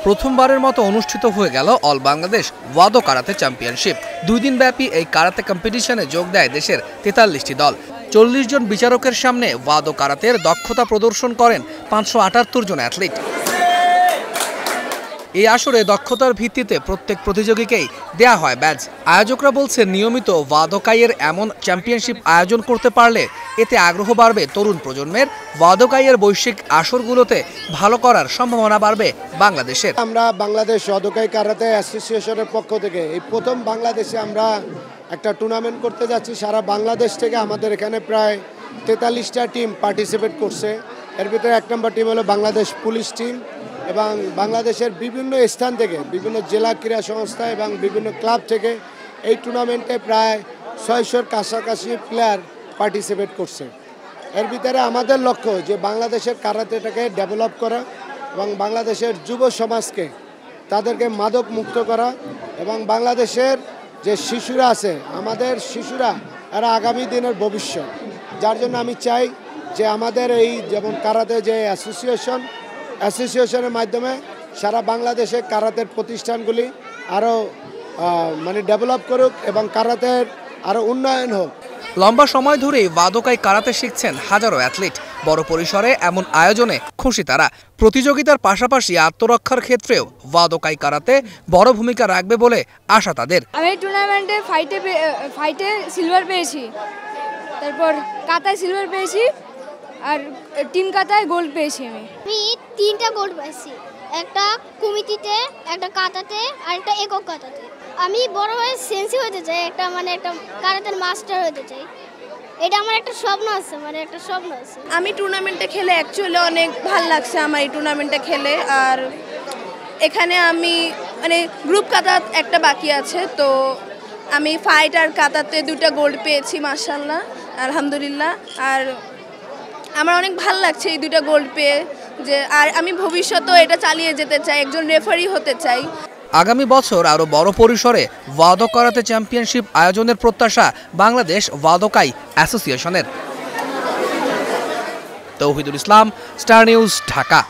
প্রথমবারের মতো অনুষ্ঠিত হয়ে গেল অল বাংলাদেশ ওয়াদো কারাতে চ্যাম্পিয়নশিপ। 2 দিন ব্যাপী এই কারাতে কম্পিটিশনে যোগ দেয় দেশের 43টি দল। 40 জন বিচারকের সামনে ওয়াদো কারাতের দক্ষতা প্রদর্শন করেন 578 জন অ্যাথলিট। এই আসরে দক্ষতার ভিত্তিতে প্রত্যেক প্রতিযোগীকেই দেয়া হয় ব্যাজ। আয়োজকরা বলছেন, নিয়মিত ওয়াদোকাইয়ের এমন চ্যাম্পিয়নশিপ আয়োজন করতে পারলে এতে আগ্রহ বাড়বে তরুণ প্রজন্মের। ওয়াদোকাইয়ের বৈশ্বিক আসরগুলোতে ভালো করার সম্ভাবনা বাড়বে বাংলাদেশের। আমরা বাংলাদেশ ওয়াদোকাই কারাতে অ্যাসোসিয়েশনের পক্ষ থেকে এই প্রথম বাংলাদেশে আমরা একটা টুর্নামেন্ট করতে যাচ্ছি। সারা বাংলাদেশ থেকে আমাদের এখানে প্রায় 43টা টিম পার্টিসিপেট করছে। এর ভিতরে 1 নম্বর টিম হলো বাংলাদেশ পুলিশ টিম এবং বাংলাদেশের বিভিন্ন স্থান থেকে, বিভিন্ন জেলা ক্রীড়া সংস্থা এবং বিভিন্ন ক্লাব থেকে এই টুর্নামেন্টে প্রায় 600-র কাছাকাছি প্লেয়ার পার্টিসিপেট করছে। এর ভিতরে আমাদের লক্ষ্য যে বাংলাদেশের কারাতেটাকে ডেভেলপ করা এবং বাংলাদেশের যুব সমাজকে তাদেরকে মাদক মুক্ত করা এবং বাংলাদেশের যে শিশুরা আছে, আমাদের শিশুরা এরা আগামী দিনের ভবিষ্যৎ। যার জন্য আমি চাই যে আমাদের এই যেমন কারাতে যে অ্যাসোসিয়েশনের মাধ্যমে সারা বাংলাদেশে কারাতের প্রতিষ্ঠানগুলি আরও ডেভেলপ করুক এবং কারাতের আরও উন্নয়ন হোক। লম্বা সময় ধরেই ওয়াদোকাই কারাতে শিখছেন হাজারো অ্যাথলিট। বড় পরিসরে এমন আয়োজনে খুশি তারা। প্রতিযোগিতার পাশাপাশি আত্মরক্ষার ক্ষেত্রেও ওয়াদোকাই কারাতে বড় ভূমিকা রাখবে বলে আশা তাদের। আমি টুর্নামেন্টে ফাইটে সিলভার পেয়েছি, তারপর কাতায় সিলভার পেয়েছি, আর টিম কাতায় গোল্ড পেয়েছি। আমি 3টা গোল্ড পেয়েছি, একটা কমিটিতে, একটা কাতাতে আর একটা একক কাতাতে। আমি বড় হয়ে সেন্সি হতে চাই, একটা কারাতের মাস্টার হতে চাই। এটা আমার একটা স্বপ্ন আছে, আমি টুর্নামেন্টে খেলে অ্যাকচুয়ালি অনেক ভালো লাগছে আমার এই টুর্নামেন্টে খেলে। আর এখানে আমি গ্রুপ কাতা একটা বাকি আছে, তো আমি ফাইট আর কাতাতে 2টা গোল্ড পেয়েছি, মাশাআল্লাহ, আলহামদুলিল্লাহ। আর আমার অনেক ভালো লাগছে এই 2টা গোল্ড পেয়ে, যে আর আমি ভবিষ্যতেও এটা চালিয়ে যেতে চাই, একজন রেফারি হতে চাই। আগামী বছর আরও বড় পরিসরে ওয়াদো কারাতে চ্যাম্পিয়নশিপ আয়োজনের প্রত্যাশা বাংলাদেশ ওয়াদোকাই অ্যাসোসিয়েশনের। তৌহিদুল ইসলাম, স্টার নিউজ, ঢাকা।